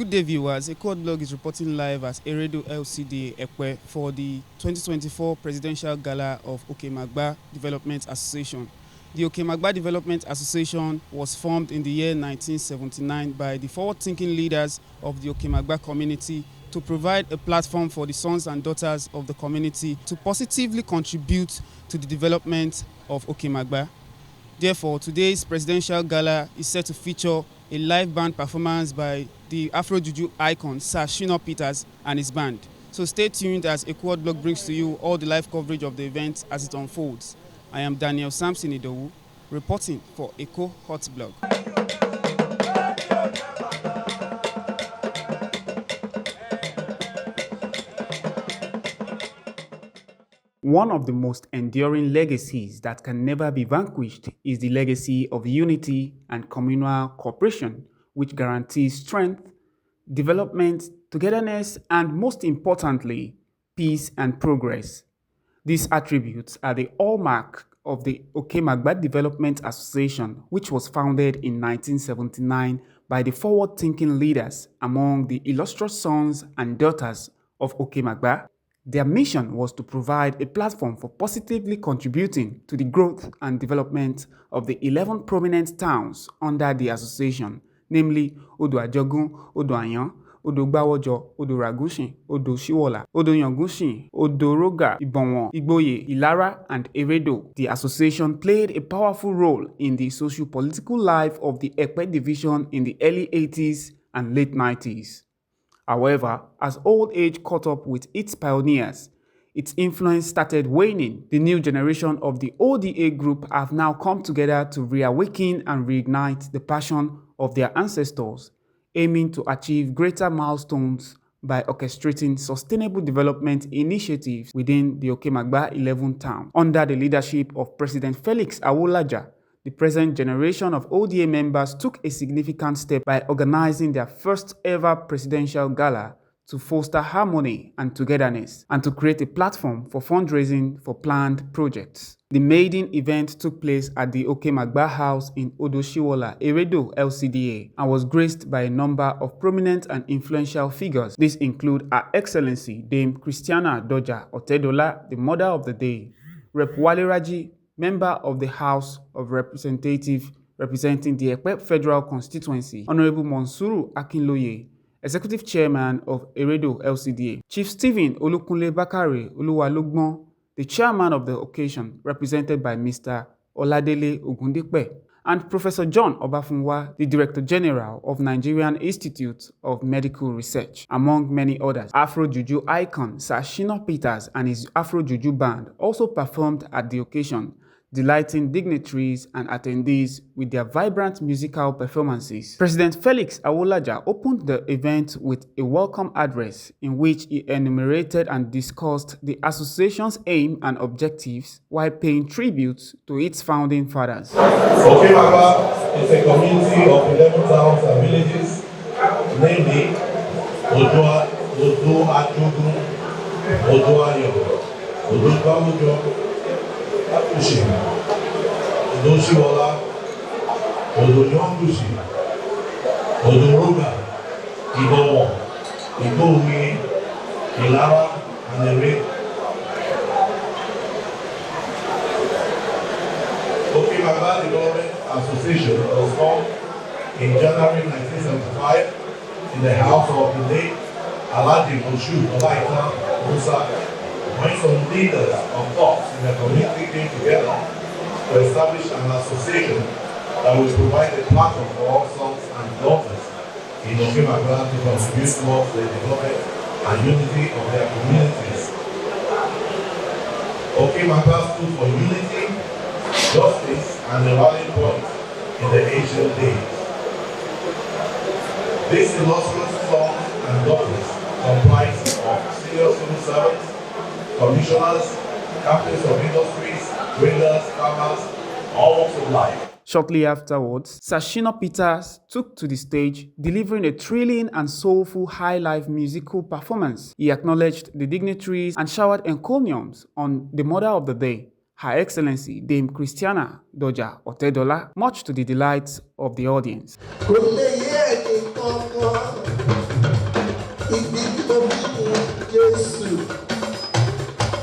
Good day, viewers. A Code Blog is reporting live as Eredo LCD Ekwe for the 2024 Presidential Gala of Okemagba Development Association. The Okemagba Development Association was formed in the year 1979 by the forward-thinking leaders of the Okemagba community to provide a platform for the sons and daughters of the community to positively contribute to the development of Okemagba. Therefore, today's Presidential Gala is set to feature a live band performance by the Afro-Juju icon Sir Shina Peters and his band. So stay tuned as Echo Blog brings to you all the live coverage of the event as it unfolds. I am Daniel Samson Idowu, reporting for Echo Hot Blog. One of the most enduring legacies that can never be vanquished is the legacy of unity and communal cooperation, which guarantees strength, development, togetherness, and most importantly, peace and progress. These attributes are the hallmark of the Okemagba Development Association, which was founded in 1979 by the forward-thinking leaders among the illustrious sons and daughters of Okemagba. Their mission was to provide a platform for positively contributing to the growth and development of the 11 prominent towns under the association, namely Odo Ajogun, Odo Ayan, Odo Gbawojo, Odo Ragushin, Odo Shiwola, Odo Yangushin, Odo Roga, Ibonwon, Igboye, Ilara, and Eredo. The association played a powerful role in the socio-political life of the Ekpe division in the early 80s and late 90s. However, as old age caught up with its pioneers, its influence started waning. The new generation of the ODA group have now come together to reawaken and reignite the passion of their ancestors, aiming to achieve greater milestones by orchestrating sustainable development initiatives within the Okemagba 11 towns. Under the leadership of President Felix Awolaja, the present generation of ODA members took a significant step by organizing their first ever presidential gala to foster harmony and togetherness and to create a platform for fundraising for planned projects. The maiden event took place at the Okemagba House in Odoshiwola, Eredo LCDA, and was graced by a number of prominent and influential figures. These include Her Excellency Dame Christiana Doja Otedola, the Mother of the Day, Rep. Wale Raji, Member of the House of Representatives representing the Ekpe Federal Constituency, Honorable Monsuru Akinloye, Executive Chairman of Eredo LCDA, Chief Stephen Olukunle Bakare Oluwalogbon, the Chairman of the occasion, represented by Mr. Oladele Ogundipe, and Professor John Obafunwa, the Director General of Nigerian Institute of Medical Research, among many others. Afro-Juju icon Sir Shina Peters and his Afro-Juju band also performed at the occasion, delighting dignitaries and attendees with their vibrant musical performances. President Felix Awolaja opened the event with a welcome address in which he enumerated and discussed the association's aim and objectives while paying tribute to its founding fathers. Okemagba is a community of 11 towns and villages, namely Odo Ajogun, Odo Ayan, Odo Gbawojo, Odo Shiwola, Odo Yangushin, Odo Roga, Ibonwon, Igboye, Ilara, and Eredo. Okemagba Development Association was formed in January 1975 in the house of the late Alhaji Moshood Olaitan Musa, when some leaders of thought in the community came together to establish an association that would provide a platform for all sons and daughters in Okemagba to contribute towards the development and unity of their communities. Okemagba stood for unity, justice, and a rallying point in the ancient days. These illustrious sons and daughters comprise of senior civil servants, commissioners, captains of industries, traders, farmers, all walks of life. Shortly afterwards, Sir Shina Peters took to the stage, delivering a thrilling and soulful high-life musical performance. He acknowledged the dignitaries and showered encomiums on the Mother of the Day, Her Excellency Dame Christiana Doja Otedola, much to the delight of the audience. ìdí tí mo fi ní Jésù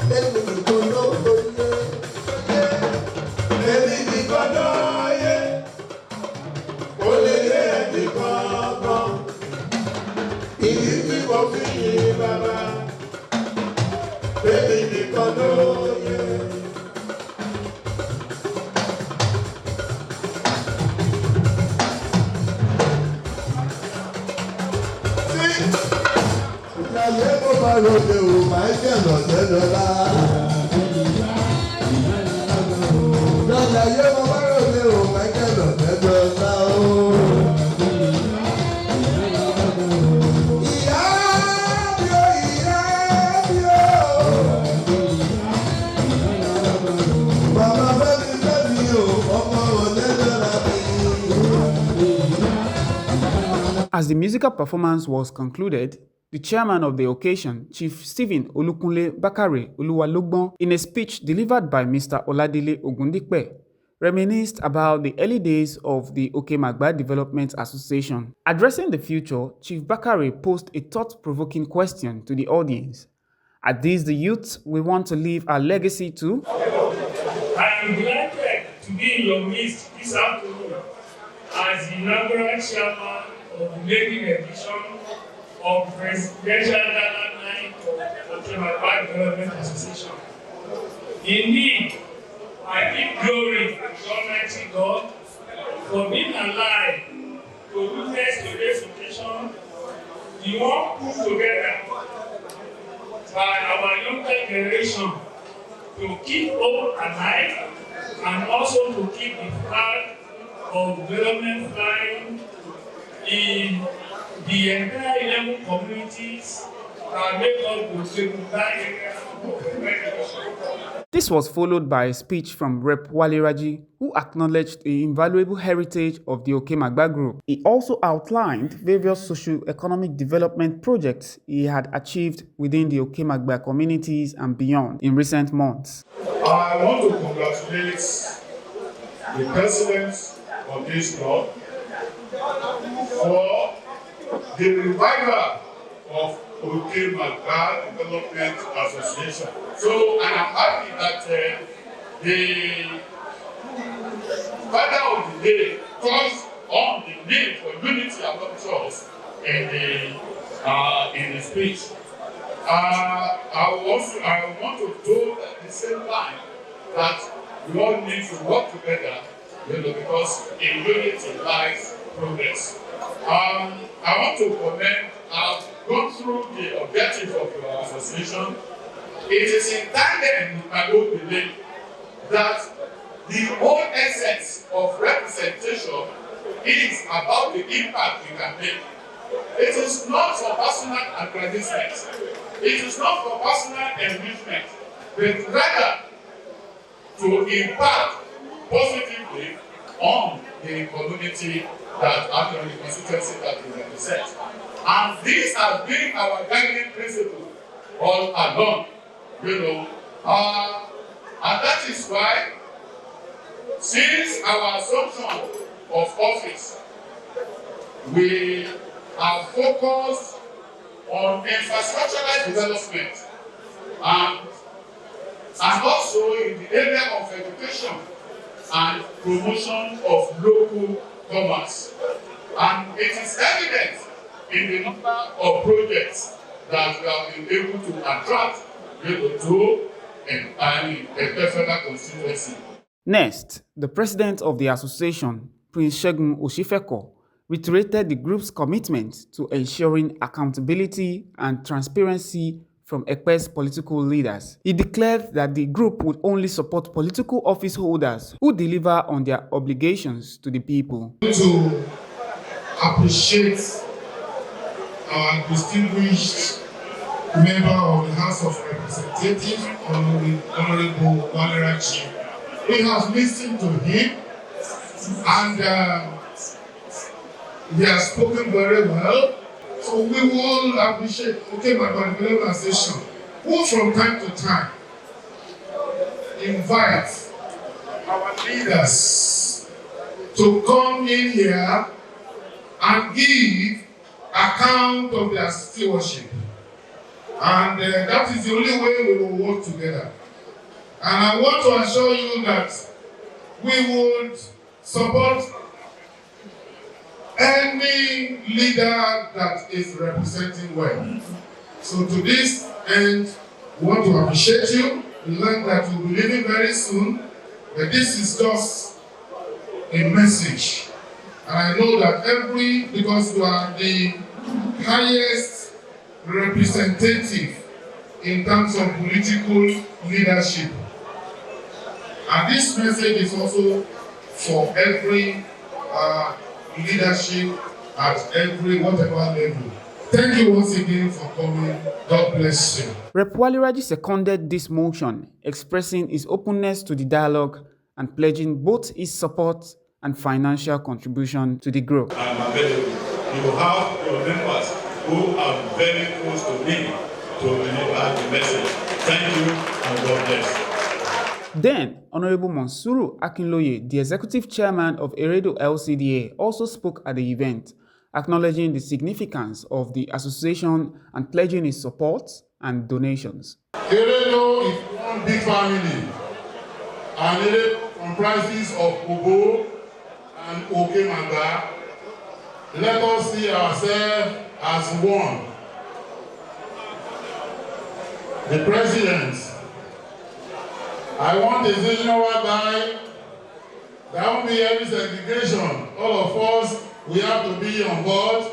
lẹ́nu nìkan ló lóye lẹ́nu nìkan lóye ó lè yé ẹnìkan kan ìdí tí mo fi ní bàbá lẹ́nu nìkan lóye. Láyé mo bá lóde o, máa ń jẹ̀nà tẹ́lọ́lá. Láyé mo bá lóde o, máa ń jẹ̀nà tẹ́lọ́lá o. Ìyá mi ò, ìyá mi ò. Bàbá fẹ́mi o, ọmọ òdẹ́dọ́lá mi. As the musical performance was concluded, the chairman of the occasion, Chief Stephen Olukunle Bakare Oluwalogbon, in a speech delivered by Mr. Oladile Ogundipe, reminisced about the early days of the Okemagba Development Association. Addressing the future, Chief Bakare posed a thought-provoking question to the audience. Are these the youths we want to leave our legacy to? I am delighted to be in your midst this afternoon as the inaugural chairman of the maiden edition of Presidential Gala Night of Okemagba Development Association. Indeed, I give glory to Almighty God for being alive to witness today's occasion, the one put together by our younger generation to keep hope alive and also to keep the flag of development flying in the entire 11 communities that make up the Okemagba area of the. This was followed by a speech from Rep. Wale Raji, who acknowledged the invaluable heritage of the Okemagba Group. He also outlined various socio-economic development projects he had achieved within the Okemagba communities and beyond in recent months. I want to congratulate the president of this club for the revival of Okemagba Development Association. So, and I'm happy that the father of the day calls on the need for unity among us in the speech. I want to do at the same time that we all need to work together, because in unity lies progress. I want to comment. I've gone through the objective of your association. It is in tandem with my own belief that the whole essence of representation is about the impact we can make. It is not for personal aggrandizement. It is not for personal enrichment, but rather to impact positively on the community that actually the constituency that we represent. And this has been our guiding principle all along, and that is why, since our assumption of office, we are focused on infrastructural development and also in the area of education and promotion of local commerce. And it is evident in the number of projects that we have been able to attract to a federal constituency. Next, the president of the association, Prince Segun Oshifeko, reiterated the group's commitment to ensuring accountability and transparency from Ekpe's political leaders. He declared that the group would only support political office holders who deliver on their obligations to the people. To appreciate our distinguished member of the House of Representatives, Honorable Wale Raji. We have listened to him, and he has spoken very well. So we will appreciate Okemagba Development Association, who from time to time invite our leaders to come in here and give account of their stewardship. And that is the only way we will work together. And I want to assure you that we would support any leader that is representing well. So to this end, we want to appreciate you. We learned that you'll be leaving very soon, but this is just a message. And I know that because you are the highest representative in terms of political leadership. And this message is also for every leadership at every whatever level. Thank you once again for coming. God bless you. Rep. Waliraji seconded this motion, expressing his openness to the dialogue and pledging both his support and financial contribution to the growth. I'm available. You have your members who are very close to me to deliver the message. Thank you and God bless. Then, Honorable Monsuru Akinloye, the executive chairman of Eredo LCDA, also spoke at the event, acknowledging the significance of the association and pledging his support and donations. Eredo is one big family, and Eredo comprises of Obo and Okemagba. Let us see ourselves as one. The president, I want a decision whereby there won't be any segregation. All of us, we have to be on board.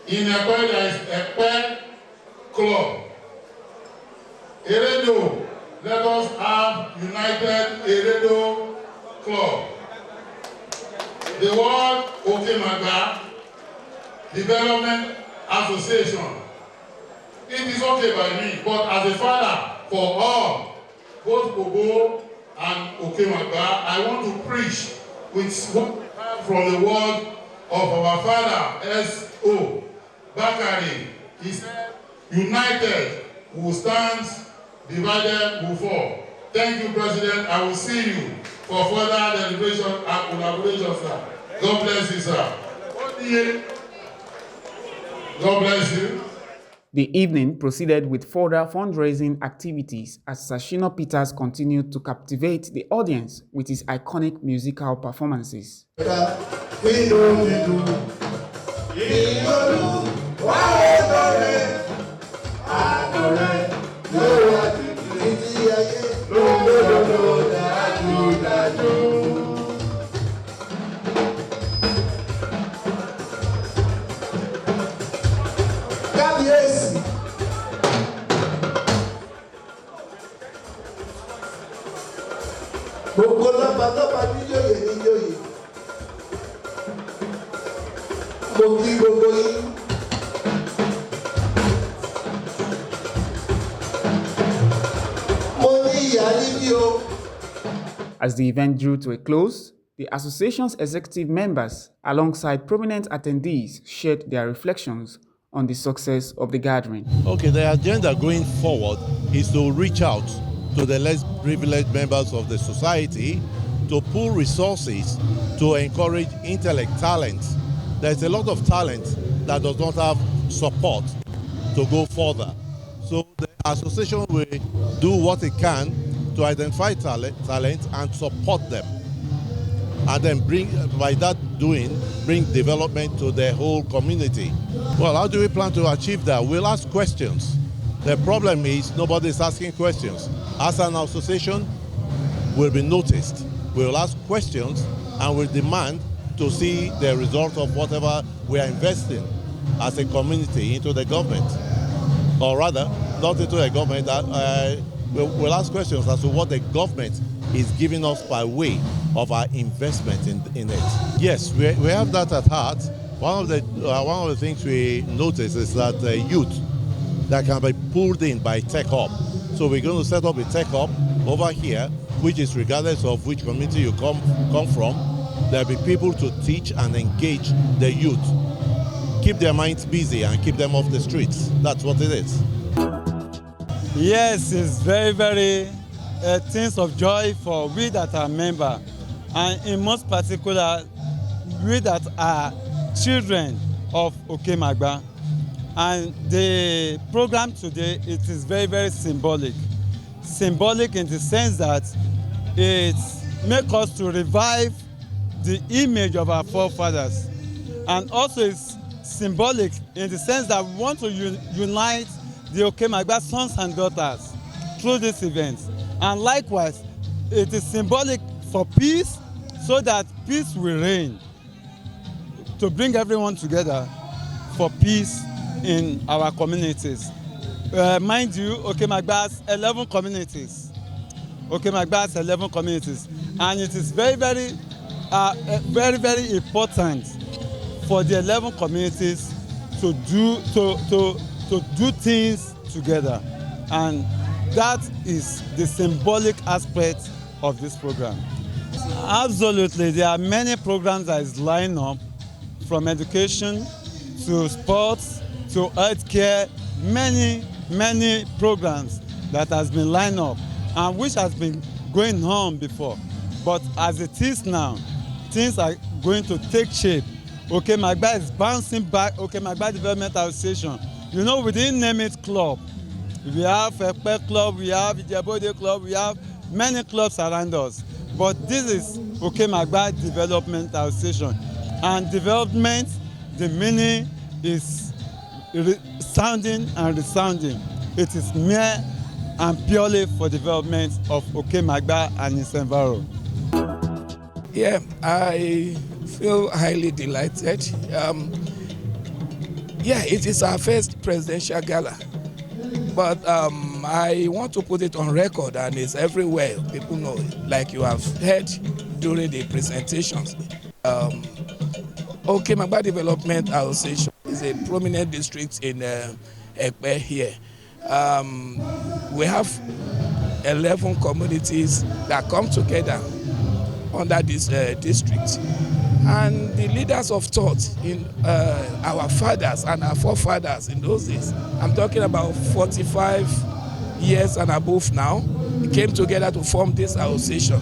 In Ekpe, there is Ekpe Club. Eredo, let us have United Eredo Club. The word Okemagba Development Association. It is okay by me, but as a father for all, both Obo and Okemagba, I want to preach with what we have from the word of our father, S.O. Bakari. He said, united we will stand, divided we will fall. Thank you, President. I will see you for further deliberation and collaboration, sir. God bless you, sir. God bless you. The evening proceeded with further fundraising activities as Sashino Peters continued to captivate the audience with his iconic musical performances. Gbogbo lọ́balọ́ba níjòyè níjòyè. Mo kí gbogbo yín. Mo ní ìyá níbí o. As the event drew to a close, the association's executive members, alongside prominent attendees, shared their reflections on the success of the gathering. Okay, the agenda going forward is to reach out to the less privileged members of the society to pool resources to encourage intellect, talent. There's a lot of talent that does not have support to go further. So the association will do what it can to identify talent and support them. And then by that doing, bring development to the whole community. Well, how do we plan to achieve that? We'll ask questions. The problem is nobody's asking questions. As an association, we'll be noticed. We'll ask questions and we'll demand to see the result of whatever we are investing as a community into the government. Or rather, not into the government, we'll ask questions as to what the government is giving us by way of our investment in it. Yes, we have that at heart. One of the things we notice is that the youth that can be pulled in by Tech Hub. So we're going to set up a Tech Hub over here, which is regardless of which community you come from, there'll be people to teach and engage the youth. Keep their minds busy and keep them off the streets. That's what it is. Yes, it's very, very things of joy for we that are members. And in most particular, we that are children of Okemagba. And the program today, it is very, very symbolic. Symbolic in the sense that it makes us to revive the image of our forefathers. And also it's symbolic in the sense that we want to unite the Okemagba sons and daughters through this event. And likewise, it is symbolic for peace, so that peace will reign, to bring everyone together for peace in our communities. Mind you, Okemagba has 11 communities. Okemagba has 11 communities, and it is very, very, very important for the 11 communities to do things together, and that is the symbolic aspect of this program. Absolutely, there are many programs that is lined up, from education to sports to healthcare, many programs that has been lined up and which has been going on before. But as it is now, things are going to take shape. Okemagba is bouncing back. Okemagba Development Association. You know, we didn't name it club. We have Ekpe Club, we have Ijebode Club, we have many clubs around us. But this is Okemagba Development Association. And development, the meaning is sounding and resounding. It is mere and purely for development of Okemagba and its environment. Yeah, I feel highly delighted. Yeah, it is our first presidential gala, but I want to put it on record, and it's everywhere. People know it, like you have heard during the presentations. Okemagba Development Association is a prominent district in Ekpe here. We have 11 communities that come together under this district. And the leaders of thought in our fathers and our forefathers in those days, I'm talking about 45 years and above now, came together to form this association.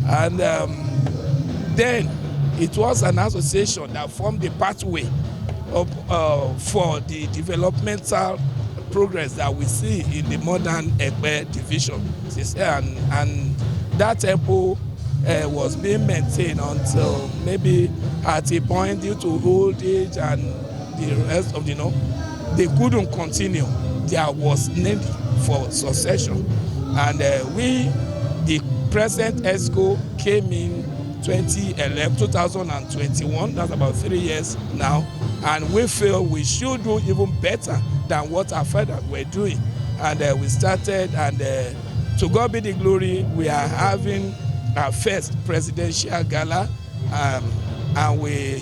And then it was an association that formed the pathway of, for the developmental progress that we see in the modern Ekpe division. And that tempo was being maintained until maybe at a point due to old age and the rest of they couldn't continue. There was need for succession. And the present ESCO came in 2021, that's about 3 years now, and we feel we should do even better than what our fathers were doing. And we started, and to God be the glory, we are having our first presidential gala, and we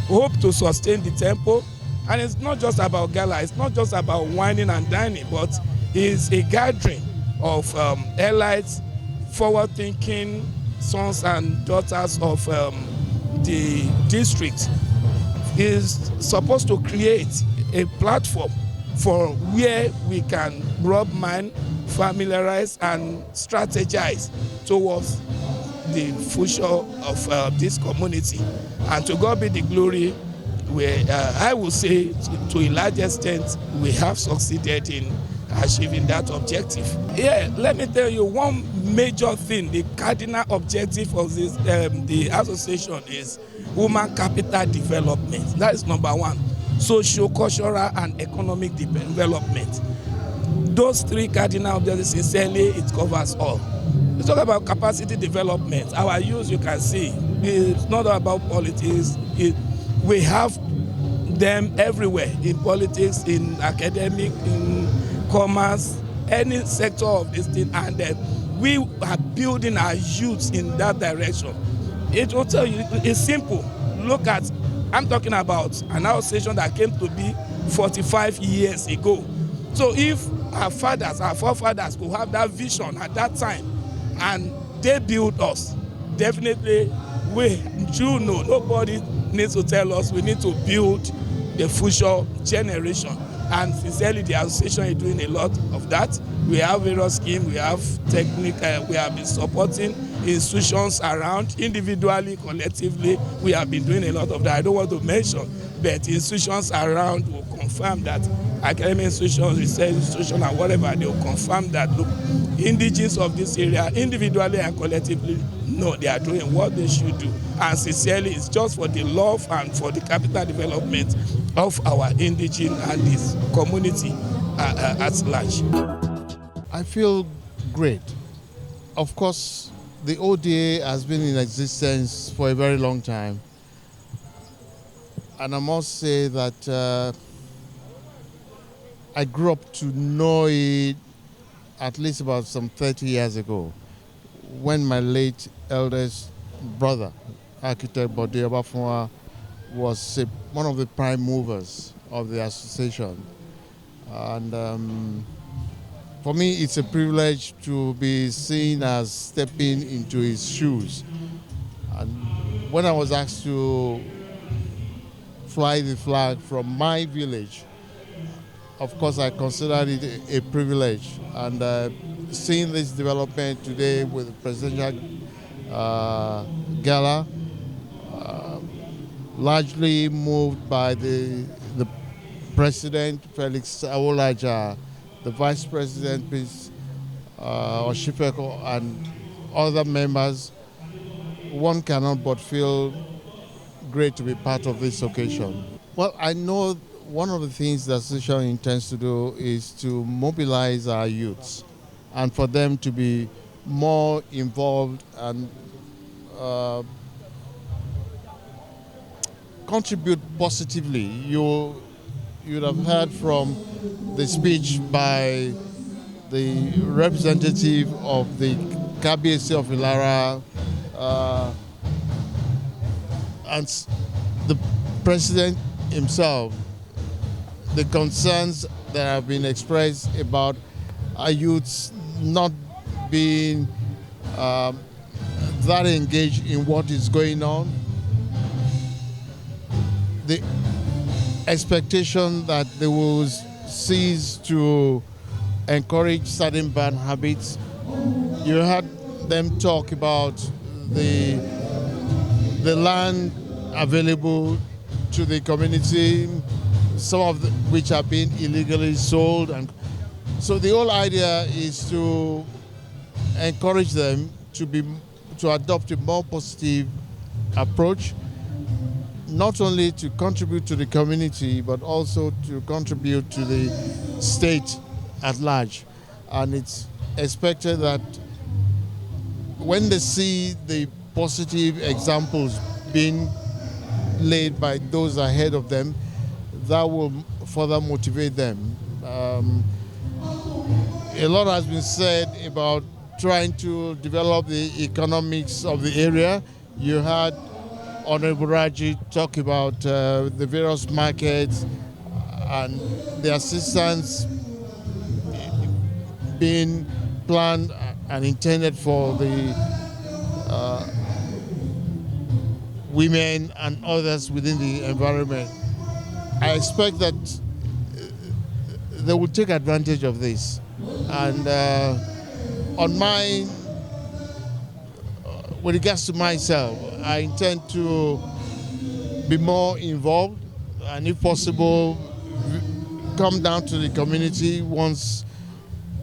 hope to sustain the tempo. And it's not just about gala, it's not just about whining and dining, but it's a gathering of elites, forward-thinking sons and daughters of the district. Is supposed to create a platform for where we can rub mind, familiarize and strategize towards the future of this community. And to God be the glory, I will say to a large extent we have succeeded in achieving that objective. Yeah, let me tell you one major thing, the cardinal objective of this the association is human capital development. That is number one. Socio-cultural and economic development. Those three cardinal objectives, sincerely, it covers all. Let's talk about capacity development. Our youth, you can see, it's not about politics. We have them everywhere, in politics, in academic, in commerce, any sector of this thing, and we are building our youth in that direction. It will tell you, it's simple. Look at, I'm talking about an association that came to be 45 years ago. So if our fathers, our forefathers could have that vision at that time, and they built us, definitely we do know, nobody needs to tell us we need to build the future generation. And sincerely, the association is doing a lot of that. We have various schemes, we have technique, we have been supporting institutions around, individually, collectively. We have been doing a lot of that. I don't want to mention but institutions around will confirm that, academic institutions, research institutions, and whatever, they will confirm that, look, indigenes of this area, individually and collectively, no, they are doing what they should do. And sincerely, it's just for the love and for the capital development of our indigene and this community at large. I feel great. Of course, the ODA has been in existence for a very long time. And I must say that I grew up to know it at least about some 30 years ago, when my late eldest brother, architect Bode Obafunwa, was one of the prime movers of the association. And for me, it's a privilege to be seen as stepping into his shoes. And when I was asked to fly the flag from my village, of course, I considered it a privilege. And seeing this development today with the presidential gala, largely moved by the President Felix Awolaja, the Vice President Prince Oshipeko, and other members, one cannot but feel great to be part of this occasion. Well, I know one of the things the association intends to do is to mobilize our youths and for them to be more involved and contribute positively. You'd have heard from the speech by the representative of the KBC of Ilara and the president himself, the concerns that have been expressed about our youths not being that engaged in what is going on, the expectation that they will cease to encourage certain bad habits. You heard them talk about the land available to the community, some of which have been illegally sold. And so the whole idea is to encourage them to adopt a more positive approach, not only to contribute to the community, but also to contribute to the state at large. And it's expected that when they see the positive examples being laid by those ahead of them, that will further motivate them. A lot has been said about trying to develop the economics of the area. You heard Honorable Raji talk about the various markets and the assistance being planned and intended for the women and others within the environment. I expect that they will take advantage of this. And with regards to myself, I intend to be more involved and, if possible, come down to the community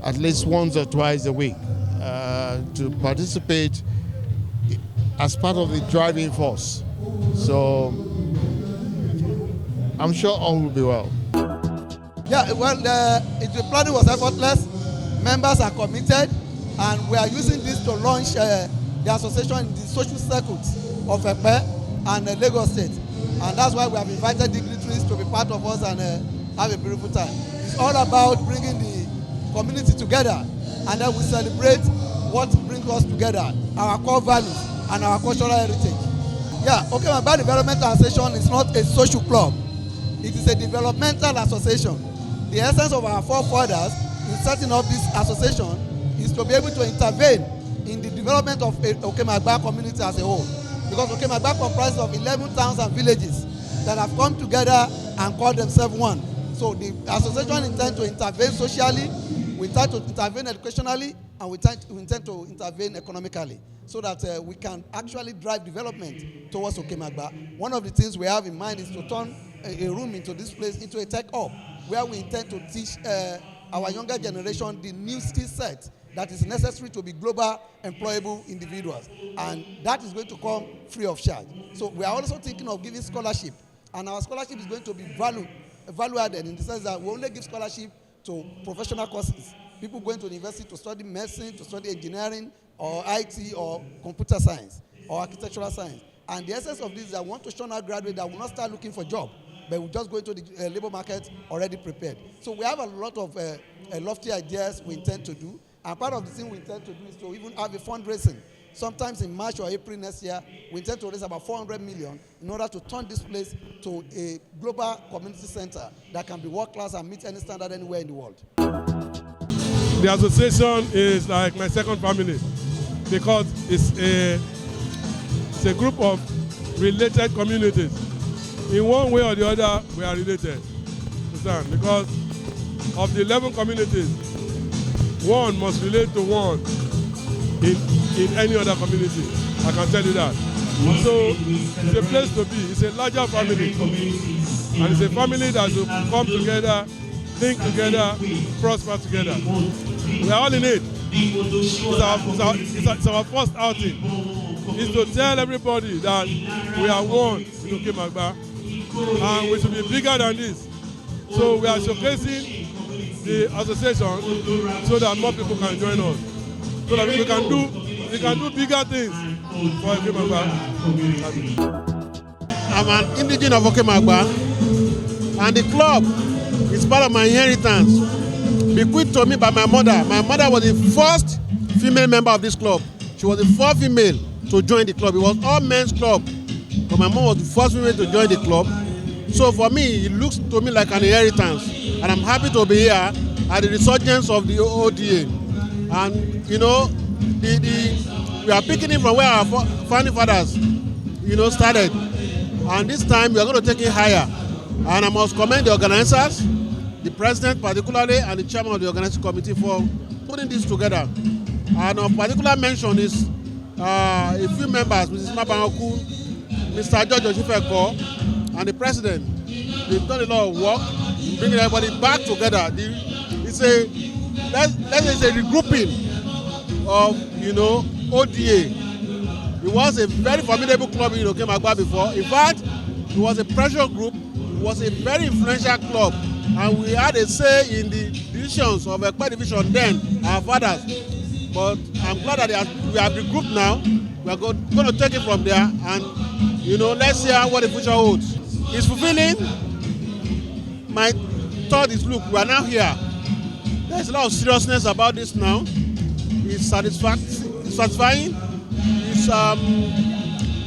at least once or twice a week to participate as part of the driving force. So I'm sure all will be well. Yeah, well, the planning was effortless. Members are committed, and we are using this to launch the association in the social circuits of Epe and Lagos State. And that's why we have invited dignitaries to be part of us and have a beautiful time. It's all about bringing the community together, and then we celebrate what brings us together, our core values and our cultural heritage. Yeah, Okemagba Development Association is not a social club. It is a developmental association. The essence of our forefathers in setting up this association is to be able to intervene in the development of Okemagba community as a whole. Because Okemagba comprises of 11 towns and villages that have come together and called themselves one. So the association intends to intervene socially, we intend to intervene educationally, and we intend to intervene economically, so that we can actually drive development towards Okemagba. One of the things we have in mind is to turn a room into this place, into a tech hub, where we intend to teach our younger generation the new skill set that is necessary to be global employable individuals, and that is going to come free of charge. So we are also thinking of giving scholarship, and our scholarship is going to be value added, in the sense that we only give scholarship to professional courses, people going to the university to study medicine, to study engineering, or IT, or computer science, or architectural science. And the essence of this is that we want to shun our graduates that will not start looking for job, but we just go into the labor market already prepared. So we have a lot of lofty ideas we intend to do. And part of the thing we intend to do is to even have a fundraising. Sometimes in March or April next year, we intend to raise about 400 million in order to turn this place to a global community center that can be world-class and meet any standard anywhere in the world. The association is like my second family, because it's a group of related communities. In one way or the other, we are related. Understand? Because of the 11 communities, one must relate to one in any other community. I can tell you that. So it's a place to be. It's a larger family. And it's a family that will come together, think together, prosper together. We are all in it. It's our first outing. It's to tell everybody that we are one in Okemagba, and we should be bigger than this. So we are showcasing the association so that more people can join us, so that we can do bigger things for Okemagba. I'm an indigene of Okemagba, and the club is part of my inheritance, bequeathed to me by my mother. My mother was the first female member of this club. She was the first female to join the club. It was all men's club, but my mom was the first female to join the club. So for me, it looks to me like an inheritance, and I'm happy to be here at the resurgence of the ODA. And you know, we are picking it from where our founding fathers, started, and this time we are going to take it higher. And I must commend the organizers, the president particularly, and the chairman of the organizing committee for putting this together. And of particular mention is a few members, Mrs. Mabangoku, Mr. George Oshifeko, and the president. They've done a lot of work, bringing everybody back together. It's a regrouping of ODA. It was a very formidable club in Okemagba before. In fact, it was a pressure group. It was a very influential club, and we had a say in the decisions of Ekpe division then, our fathers. But I'm glad that we have regrouped now. We are going to take it from there, and let's see what the future holds. It's fulfilling. My thought is, look, we are now here. There's a lot of seriousness about this now. It's satisfying.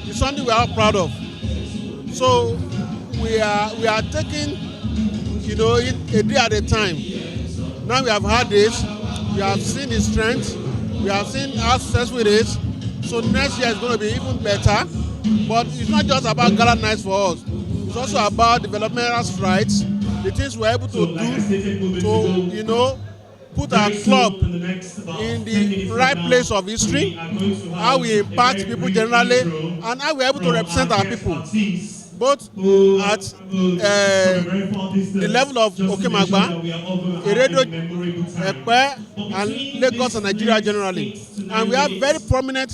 It's something we are proud of. So we are taking it a day at a time. Now we have had this. We have seen its strength. We have seen how successful it is. So next year is going to be even better. But it's not just about Gala nights for us. It's also about developmental strides, the things we're able to do to, put our club in the right place of history, how we impact people generally, and how we're able to represent our people, both at the level of Okemagba, Eredo, Ekpe, and Lagos and Nigeria generally. And we have very prominent,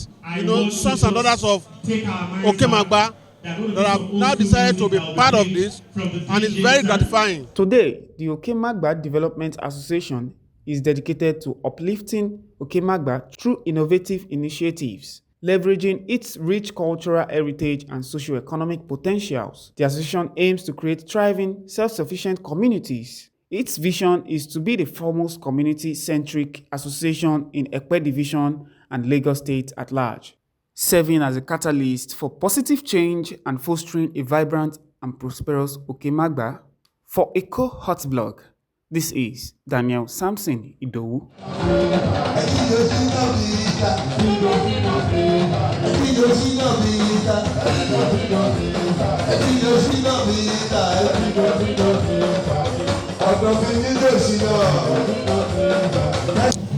sons and daughters of Okemagba that have now decided to be part of this, and it's very gratifying. Today, the Okemagba Development Association is dedicated to uplifting Okemagba through innovative initiatives, leveraging its rich cultural heritage and socio-economic potentials. The association aims to create thriving, self-sufficient communities. Its vision is to be the foremost community-centric association in Ekpe Division and Lagos State at large, serving as a catalyst for positive change and fostering a vibrant and prosperous Okemagba. For Eco Hot Blog, this is Daniel Samson Idowu.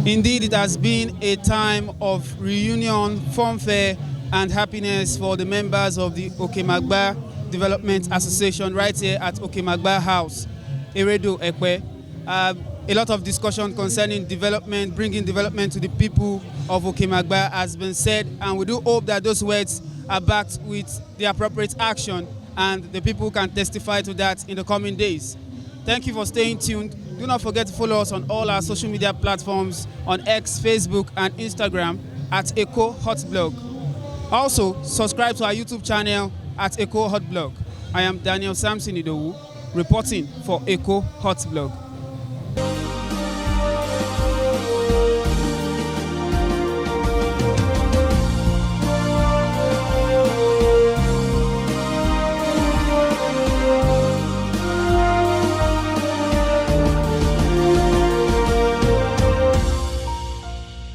Indeed, it has been a time of reunion, funfair, and happiness for the members of the Okemagba Development Association right here at Okemagba House, Eredo Ekwe. A lot of discussion concerning development, bringing development to the people of Okemagba has been said, and we do hope that those words are backed with the appropriate action and the people can testify to that in the coming days. Thank you for staying tuned. Do not forget to follow us on all our social media platforms on X, Facebook, and Instagram at Echo Hot Blog. Also, subscribe to our YouTube channel at Echo Hot Blog. I am Daniel Samson Idowu, reporting for Echo Hot Blog.